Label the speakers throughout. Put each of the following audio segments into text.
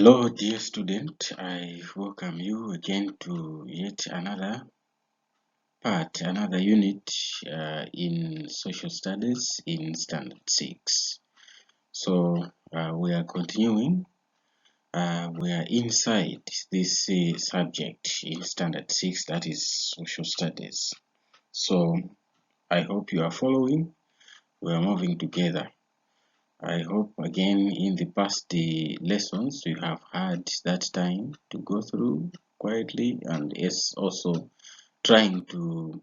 Speaker 1: Hello, dear student. I welcome you again to yet another another unit in social studies in Standard 6. So we are continuing. We are inside this subject in Standard 6, that is social studies. So I hope you are following. We are moving together. I hope again in the past lessons you have had that time to go through quietly and yes, also trying to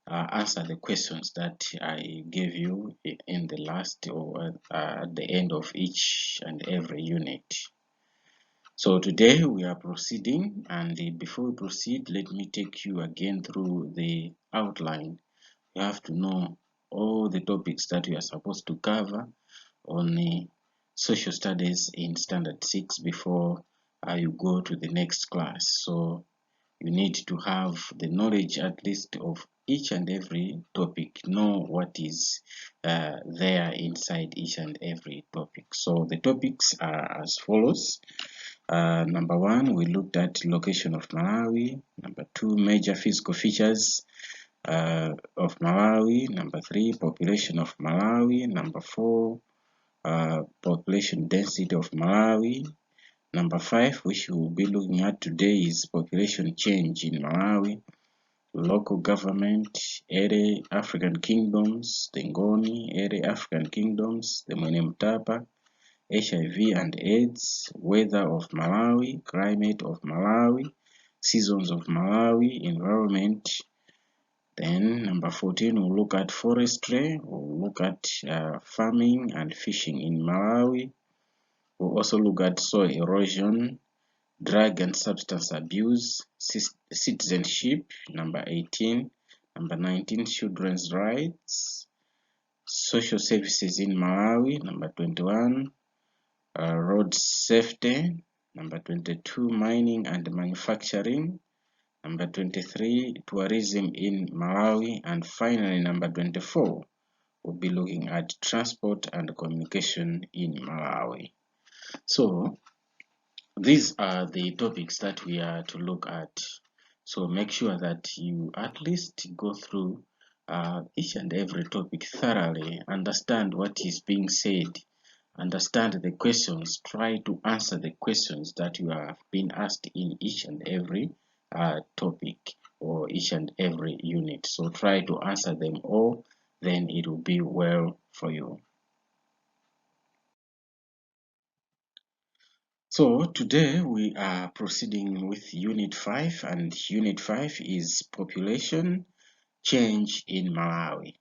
Speaker 1: answer the questions that I gave you in the last or at the end of each and every unit. So today we are proceeding, and before we proceed, let me take you again through the outline. You have to know all the topics that you are supposed to cover on social studies in Standard 6 before you go to the next class. So you need to have the knowledge at least of each and every topic, know what is there inside each and every topic. So the topics are as follows. Number 1, we looked at location of Malawi. Number 2, major physical features of Malawi. Number 3, population of Malawi. Number 4, population density of Malawi. Number 5, which we will be looking at today, is population change in Malawi, local government, area African kingdoms, the Ngoni, area African kingdoms, the Mwenemtapa, HIV and AIDS, weather of Malawi, climate of Malawi, seasons of Malawi, environment. Then number 14, we'll look at forestry, we'll look at farming and fishing in Malawi. We'll also look at soil erosion, drug and substance abuse, citizenship, number 18. Number 19, children's rights, social services in Malawi, number 21. Road safety, number 22, mining and manufacturing, number 23, tourism in Malawi, and finally number 24, we'll be looking at transport and communication in Malawi. So these are the topics that we are to look at. So make sure that you at least go through each and every topic thoroughly, understand what is being said, understand the questions, try to answer the questions that you have been asked in each and every topic or each and every unit. So try to answer them all, then it will be well for you. So today we are proceeding with Unit 5, and Unit 5 is population change in Malawi.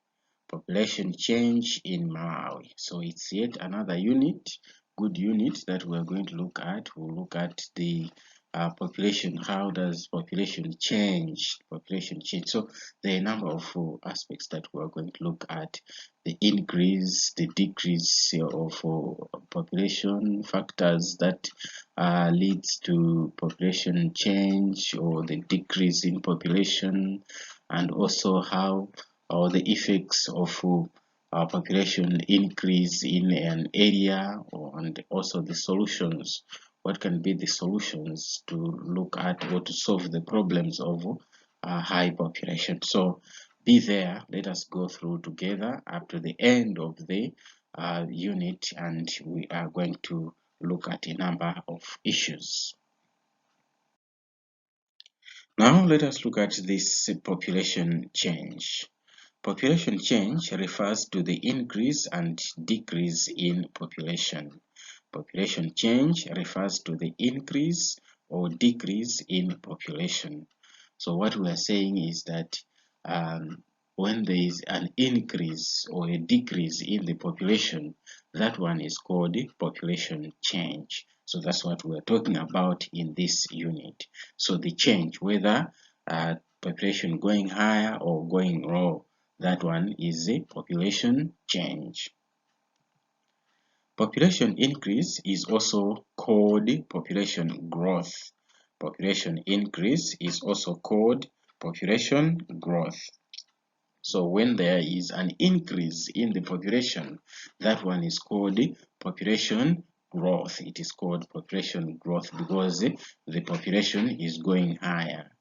Speaker 1: Population change in Malawi. So it's yet another unit, good unit that we're going to look at. We'll look at the population. How does population change? Population change. So there are a number of aspects that we're going to look at: the increase, the decrease of population, factors that leads to population change or the decrease in population, and also how or the effects of population increase in an area, and also the solutions. What can be the solutions to look at or to solve the problems of high population? So be there. Let us go through together up to the end of the unit, and we are going to look at a number of issues. Now let us look at this population change. Population change refers to the increase and decrease in population. Population change refers to the increase or decrease in population. So what we are saying is that when there is an increase or a decrease in the population, that one is called population change. So that's what we are talking about in this unit. So the change, whether population going higher or going low, that one is a population change. Population increase is also called population growth. Population increase is also called population growth. So when there is an increase in the population, that one is called population growth. It is called population growth because the population is going higher.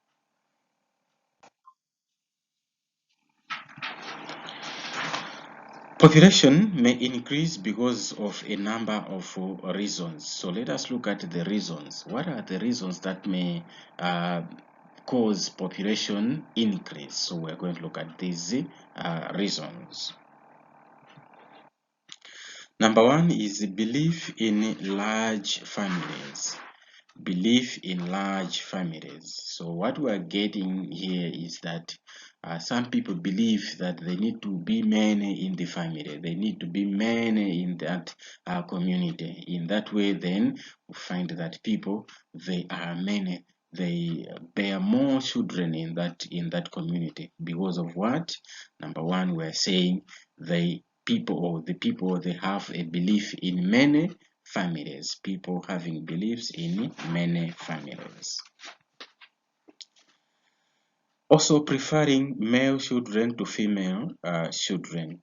Speaker 1: Population may increase because of a number of reasons. So let us look at the reasons. What are the reasons that may cause population increase? So we're going to look at these reasons. Number one is belief in large families. Belief in large families. So what we are getting here is that some people believe that they need to be many in the family. They need to be many in that community. In that way, then we find that people, they are many. They bear more children in that community because of what? Number one, we are saying the people they have a belief in many families, people having beliefs in many families. Also preferring male children to female children.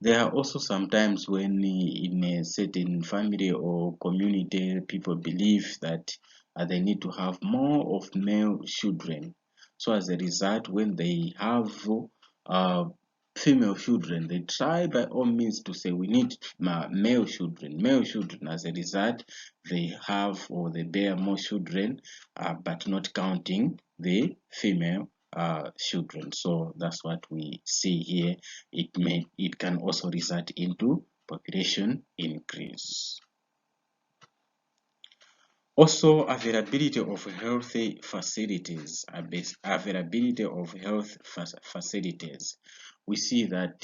Speaker 1: There are also sometimes when in a certain family or community, people believe that they need to have more of male children. So as a result, when they have uh, female children, they try by all means to say we need male children. Male children, as a result, they have or they bear more children, but not counting the female children. So that's what we see here. It can also result into population increase. Also, availability of healthy facilities, availability of health facilities. We see that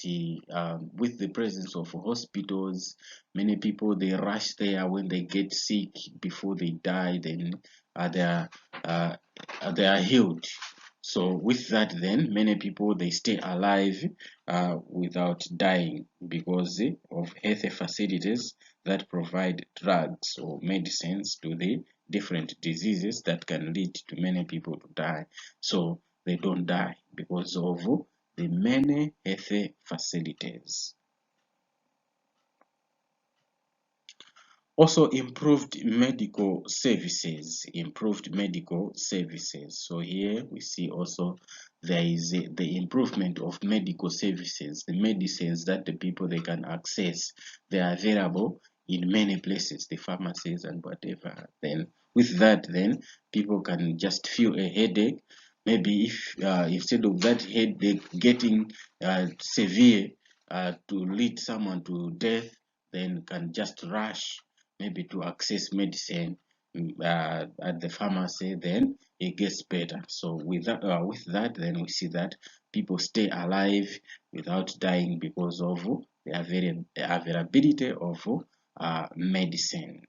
Speaker 1: with the presence of hospitals, many people they rush there when they get sick before they die. Then uh, they are uh, they are healed. So with that, then many people they stay alive without dying because of healthy facilities that provide drugs or medicines to the different diseases that can lead to many people to die. So they don't die because of the many healthy facilities. Also improved medical services, So here we see also there is the improvement of medical services, the medicines that the people they can access. They are available in many places, the pharmacies and whatever. Then with that, then people can just feel a headache. Maybe if instead of that headache getting severe to lead someone to death, then can just rush maybe to access medicine at the pharmacy, then it gets better. So with that, then we see that people stay alive without dying because of the availability of medicine.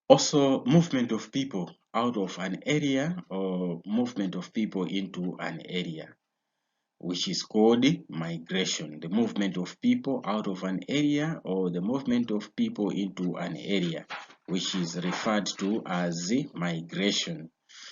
Speaker 1: Also, movement of people out of an area or movement of people into an area, which is called migration, the movement of people out of an area or the movement of people into an area, which is referred to as migration.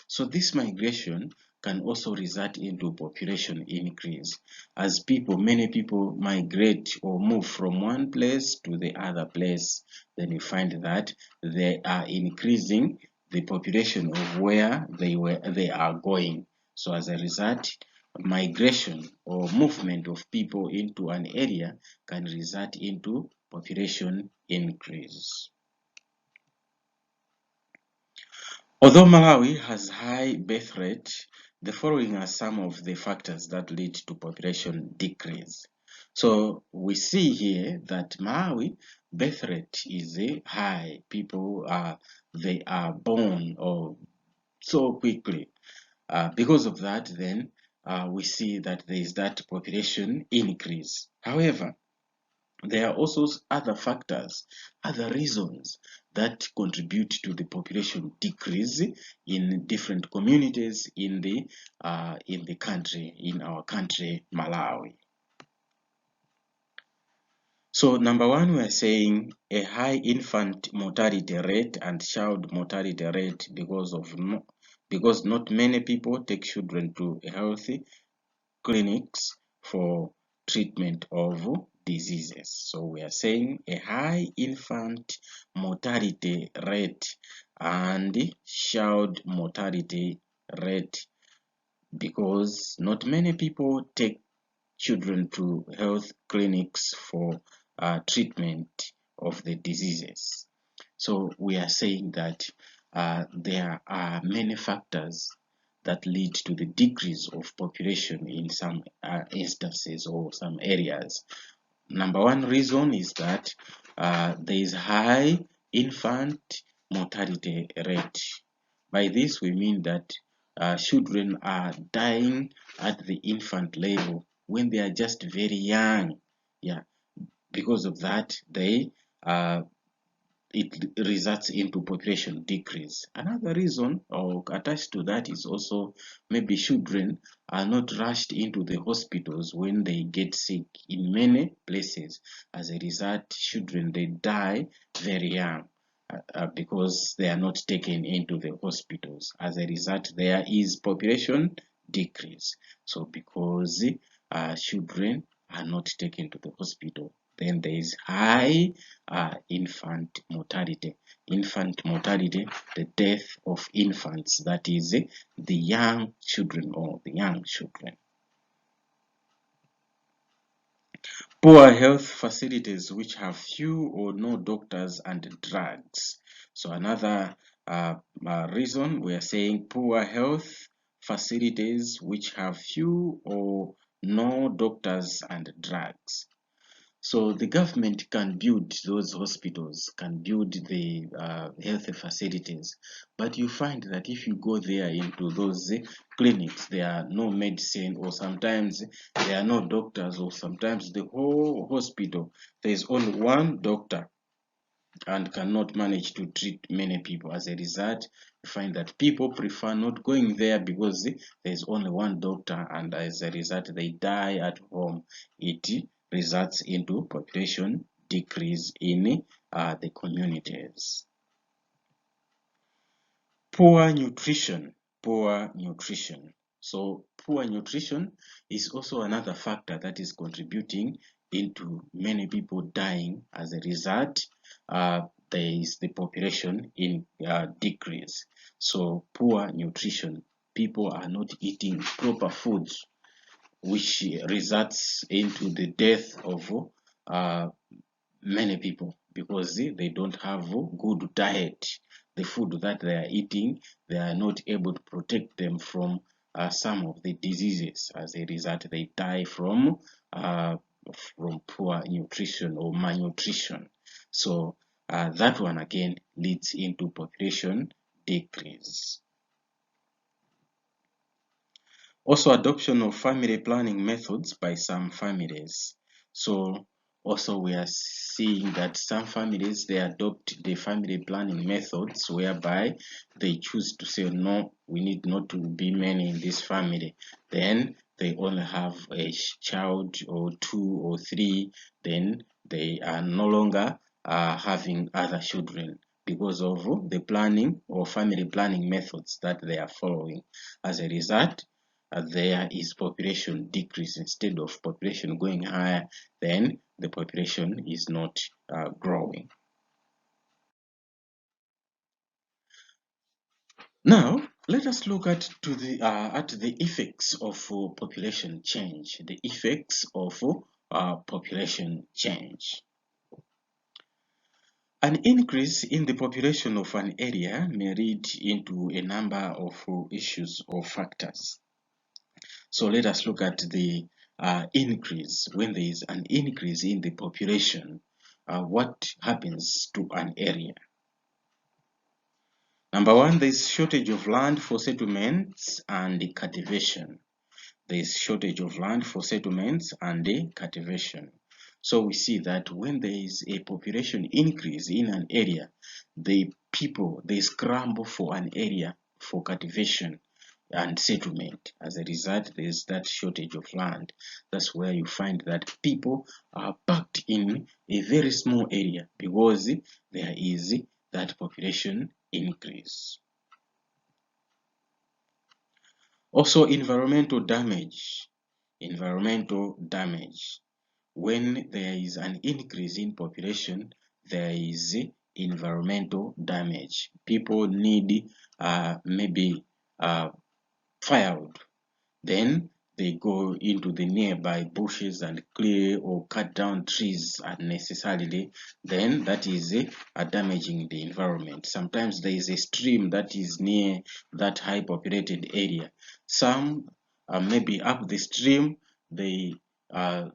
Speaker 1: So this migration can also result into population increase as many people migrate or move from one place to the other place. Then you find that they are increasing the population of where they are going. So as a result, migration or movement of people into an area can result into population increase. Although Malawi has high birth rate, the following are some of the factors that lead to population decrease. So we see here that Malawi birth rate is high. People they are born or so quickly. Because of that, then we see that there is that population increase. However, there are also other factors, other reasons that contribute to the population decrease in different communities in the country, in our country, Malawi. So number one, we are saying a high infant mortality rate and child mortality rate because not many people take children to healthy clinics for treatment of diseases. So we are saying a high infant mortality rate and child mortality rate, because not many people take children to health clinics for treatment of the diseases. So we are saying that there are many factors that lead to the decrease of population in some instances or some areas. Number one reason is that there is high infant mortality rate. By this we mean that children are dying at the infant level when they are just very young. Yeah, because of that, it results into population decrease. Another reason or attached to that is also maybe children are not rushed into the hospitals when they get sick. In many places, as a result, children they die very young because they are not taken into the hospitals. As a result, there is population decrease. So because children are not taken to the hospital, then there is high infant mortality. Infant mortality, the death of infants, that is the young children or the young children. Poor health facilities which have few or no doctors and drugs. So another reason we are saying poor health facilities which have few or no doctors and drugs. So the government can build those hospitals, can build the health facilities, but you find that if you go there into those clinics, there are no medicine, or sometimes there are no doctors, or sometimes the whole hospital, there is only one doctor and cannot manage to treat many people. As a result, you find that people prefer not going there because there's only one doctor, and as a result they die at home. It results into population decrease in the communities. Poor nutrition. So poor nutrition is also another factor that is contributing into many people dying. As a result, there is the population in decrease. So poor nutrition, people are not eating proper foods, which results into the death of many people because they don't have good diet. The food that they are eating, they are not able to protect them from some of the diseases. As a result, they die from poor nutrition or malnutrition. So that one again leads into population decrease. Also, adoption of family planning methods by some families. So also we are seeing that some families, they adopt the family planning methods whereby they choose to say, no, we need not to be many in this family. Then they only have a child or two or three. Then they are no longer having other children because of the planning or family planning methods that they are following. As a result, there is population decrease. Instead of population going higher, then the population is not growing. Now let us look at the effects of population change. The effects of population change. An increase in the population of an area may lead into a number of issues or factors. So let us look at the increase. When there is an increase in the population, what happens to an area? Number one, there is shortage of land for settlements and cultivation. There is shortage of land for settlements and cultivation. So we see that when there is a population increase in an area, the people, they scramble for an area for cultivation and settlement. As a result, there is that shortage of land. That's where you find that people are packed in a very small area because there is that population increase. Also, environmental damage. Environmental damage. when there is an increase in population, there is environmental damage. People need maybe firewood. Then they go into the nearby bushes and clear or cut down trees unnecessarily. Then that is damaging the environment. Sometimes there is a stream that is near that high populated area. Some maybe up the stream, they uh,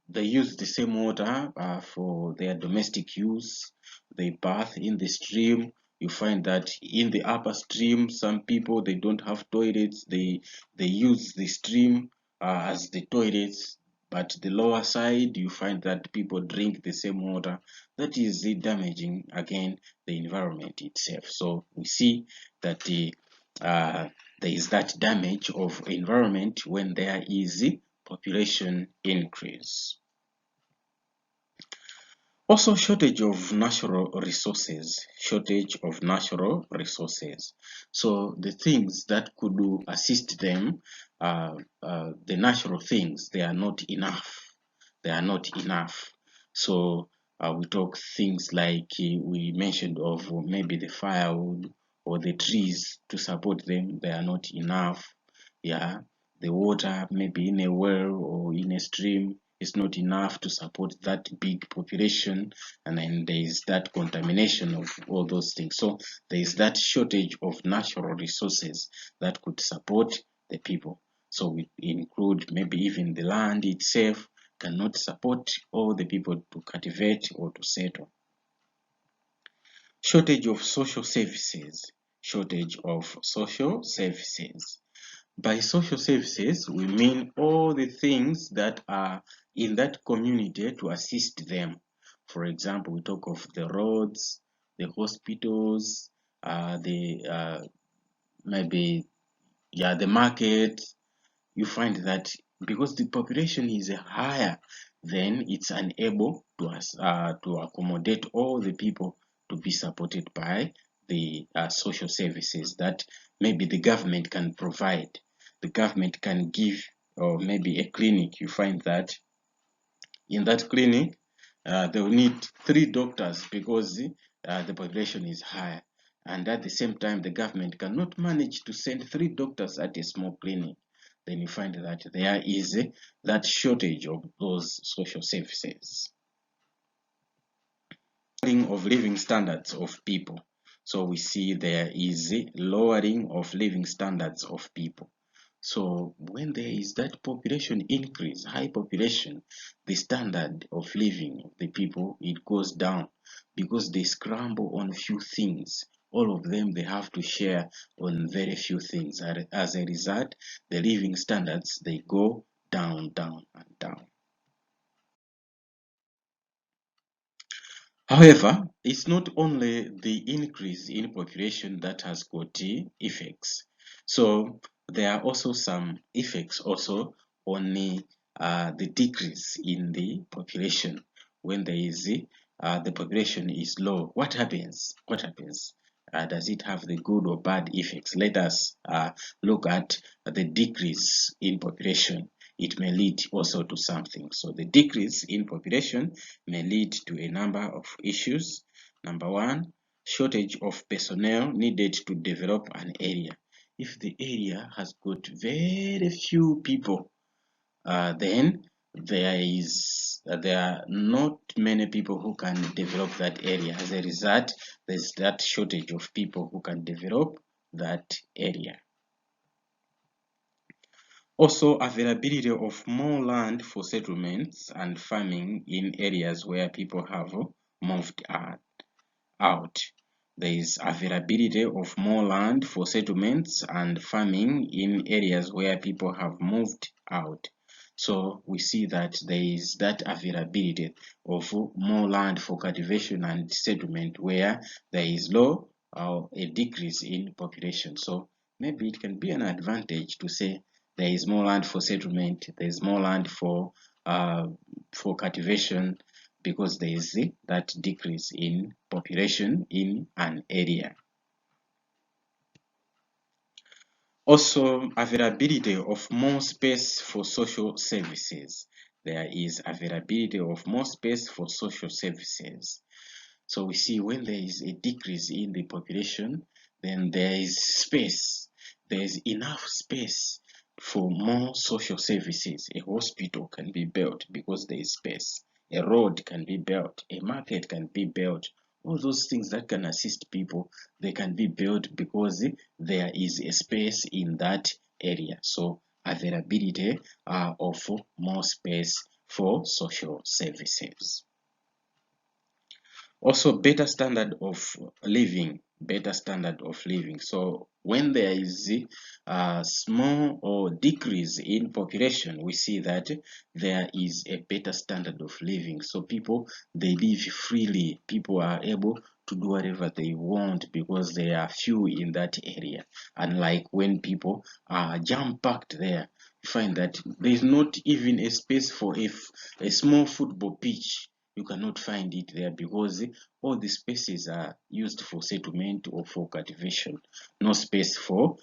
Speaker 1: they use the same water for their domestic use. They bath in the stream. You find that in the upper stream, some people they don't have toilets. They use the stream as the toilets. But the lower side, you find that people drink the same water. That is damaging again the environment itself. So we see that there is that damage of environment when there is population increase. Also, shortage of natural resources. Shortage of natural resources. So the things that could assist them, the natural things, they are not enough. They are not enough. So we talk things like we mentioned of maybe the firewood or the trees to support them. They are not enough. Yeah, the water maybe in a well or in a stream is not enough to support that big population, and then there is that contamination of all those things. So there is that shortage of natural resources that could support the people. So we include maybe even the land itself cannot support all the people to cultivate or to settle. Shortage of social services. Shortage of social services. By social services, we mean all the things that are in that community to assist them. For example, we talk of the roads, the hospitals, the maybe the market. You find that because the population is higher, then it's unable to accommodate all the people to be supported by the social services that maybe the government can provide. The government can give, or maybe a clinic. You find that in that clinic, they will need 3 doctors because the population is higher. And at the same time, the government cannot manage to send 3 doctors at a small clinic. Then you find that there is that shortage of those social services. Lowering of living standards of people. So we see there is a lowering of living standards of people. So when there is that population increase, high population, the standard of living of the people, it goes down because they scramble on few things. All of them, they have to share on very few things. As a result, the living standards, they go down, down, and down. However, it's not only the increase in population that has got effects. So there are also some effects also on the decrease in the population. When there is the population is low, what happens? What happens? Does it have the good or bad effects? Let us look at the decrease in population. It may lead also to something. So the decrease in population may lead to a number of issues. Number one, shortage of personnel needed to develop an area. If the area has got very few people, then there are not many people who can develop that area. As a result, there's that shortage of people who can develop that area. Also, availability of more land for settlements and farming in areas where people have moved out. There is availability of more land for settlements and farming in areas where people have moved out. So we see that there is that availability of more land for cultivation and settlement where there is low or a decrease in population. So maybe it can be an advantage to say there is more land for settlement, there is more land for cultivation, because there is that decrease in population in an area. Also, availability of more space for social services. there is availability of more space for social services. So we see when there is a decrease in the population, then there is space. There is enough space for more social services. A hospital can be built because there is space. A road can be built. A market can be built. All those things that can assist people, they can be built because there is a space in that area. So availability of more space for social services. Also, better standard of living. So when there is a small or decrease in population, we see that there is a better standard of living. So people, they live freely. People are able to do whatever they want because they are few in that area. Unlike when people are jam-packed there, you find that there is not even a space for a small football pitch. You cannot find it there because all the spaces are used for settlement or for cultivation. No space for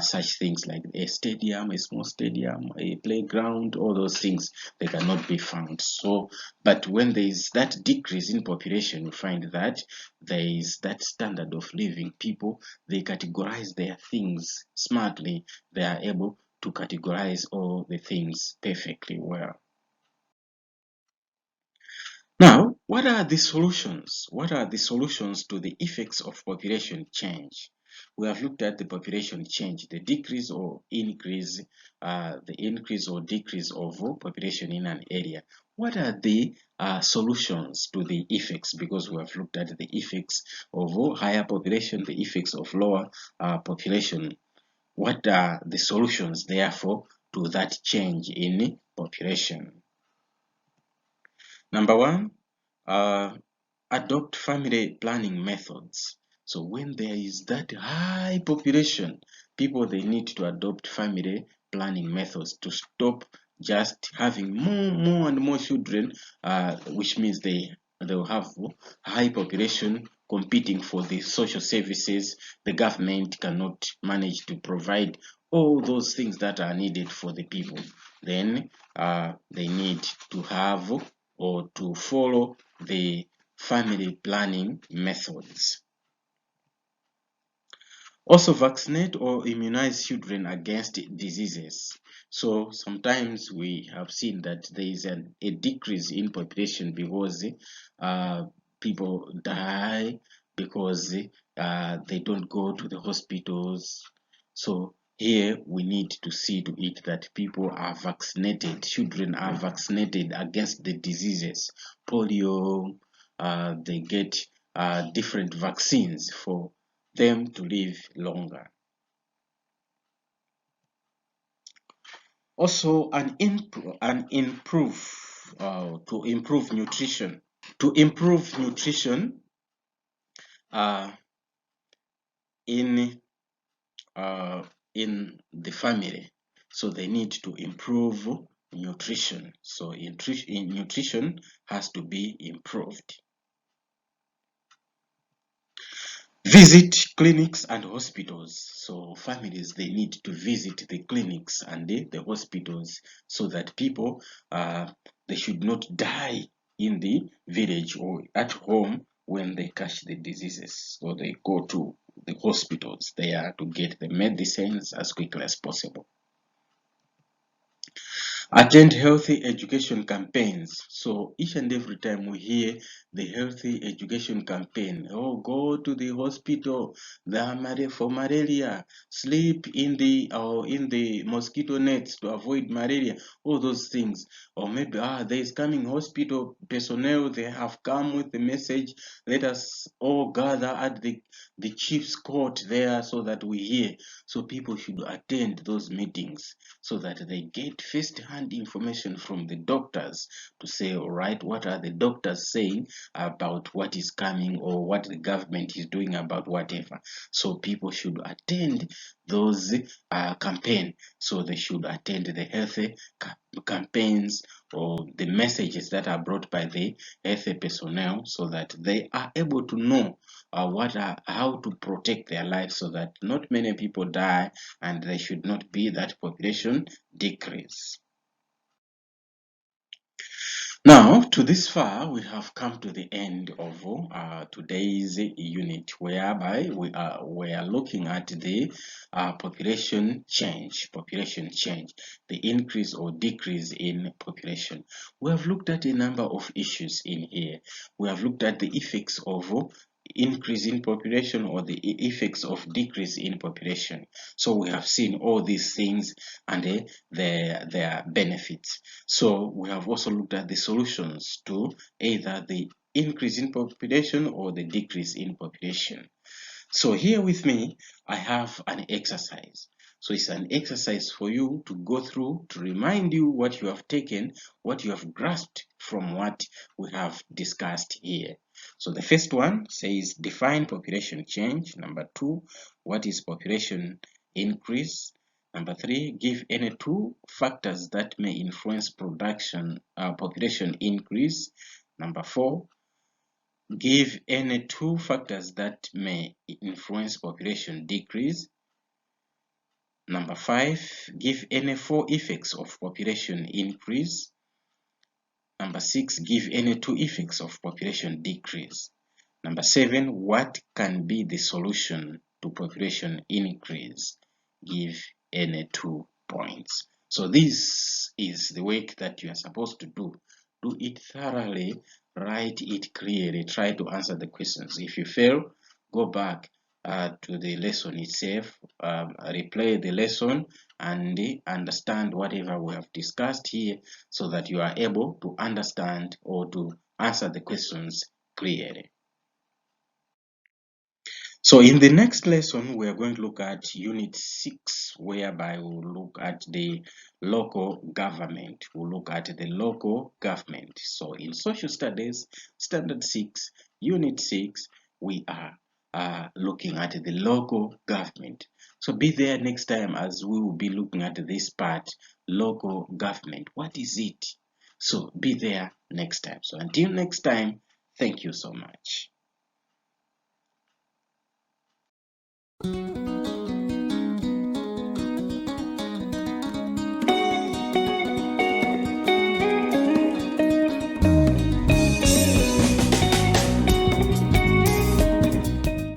Speaker 1: such things like a stadium, a small stadium, a playground, all those things, they cannot be found. So, but when there is that decrease in population, you find that there is that standard of living. People, they categorize their things smartly. They are able to categorize all the things perfectly well. Now, what are the solutions? What are the solutions to the effects of population change? We have looked at the population change, the decrease or increase, the increase or decrease of population in an area. What are the solutions to the effects? Because we have looked at the effects of higher population, the effects of lower population. What are the solutions, therefore, to that change in population? Number one, uh, adopt family planning methods. So when there is that high population, people, they need to adopt family planning methods to stop just having more and more children, which means they will have high population competing for the social services. The government cannot manage to provide all those things that are needed for the people. Then they need to have or to follow the family planning methods. Also, vaccinate or immunize children against diseases. So sometimes we have seen that there is a decrease in population because people die because they don't go to the hospitals. So here we need to see to it that people are vaccinated, children are vaccinated against the diseases. Polio, they get different vaccines for them to live longer. Also, to improve nutrition. To improve nutrition uh, in in the family, so they need to improve nutrition. So nutrition has to be improved. Visit clinics and hospitals. So families, they need to visit the clinics and the hospitals so that people, they should not die in the village or at home when they catch the diseases. So they go to the hospitals there to get the medicines as quickly as possible. Attend healthy education campaigns. So each and every time we hear the healthy education campaign, oh, go to the hospital, for malaria, sleep in the mosquito nets to avoid malaria, all those things. Or maybe there is coming hospital personnel, they have come with the message, let us all gather at the chief's court there so that we hear. So people should attend those meetings so that they get first-hand information from the doctors to say, all right, what are the doctors saying about what is coming or what the government is doing about whatever. So people should attend those campaigns. So they should attend the healthy campaigns or the messages that are brought by the health personnel so that they are able to know how to protect their lives so that not many people die and there should not be that population decrease. Now, to this far, we have come to the end of today's unit, whereby we are looking at the population change, the increase or decrease in population. We have looked at a number of issues in here. We have looked at the effects of increase in population or the effects of decrease in population. So we have seen all these things and their benefits. So we have also looked at the solutions to either the increase in population or the decrease in population. So here with me, I have an exercise. So it's an exercise for you to go through to remind you what you have taken, what you have grasped from what we have discussed here. So the first one says define population change. Number 2, what is population increase? Number 3, give any 2 factors that may influence population increase. Number 4, give any 2 factors that may influence population decrease. Number 5, give any 4 effects of population increase. Number 6, give any 2 effects of population decrease. Number 7, what can be the solution to population increase? Give any 2 points. So this is the work that you are supposed to do. Do it thoroughly, write it clearly, try to answer the questions. If you fail, go back to the lesson itself, replay the lesson and understand whatever we have discussed here so that you are able to understand or to answer the questions clearly. So in the next lesson, we are going to look at Unit 6, whereby we'll look at the local government. We'll look at the local government. So in Social Studies, Standard 6, Unit 6, we are looking at the local government. So be there next time as we will be looking at this part, local government. What is it? So be there next time. So until next time, thank you so much.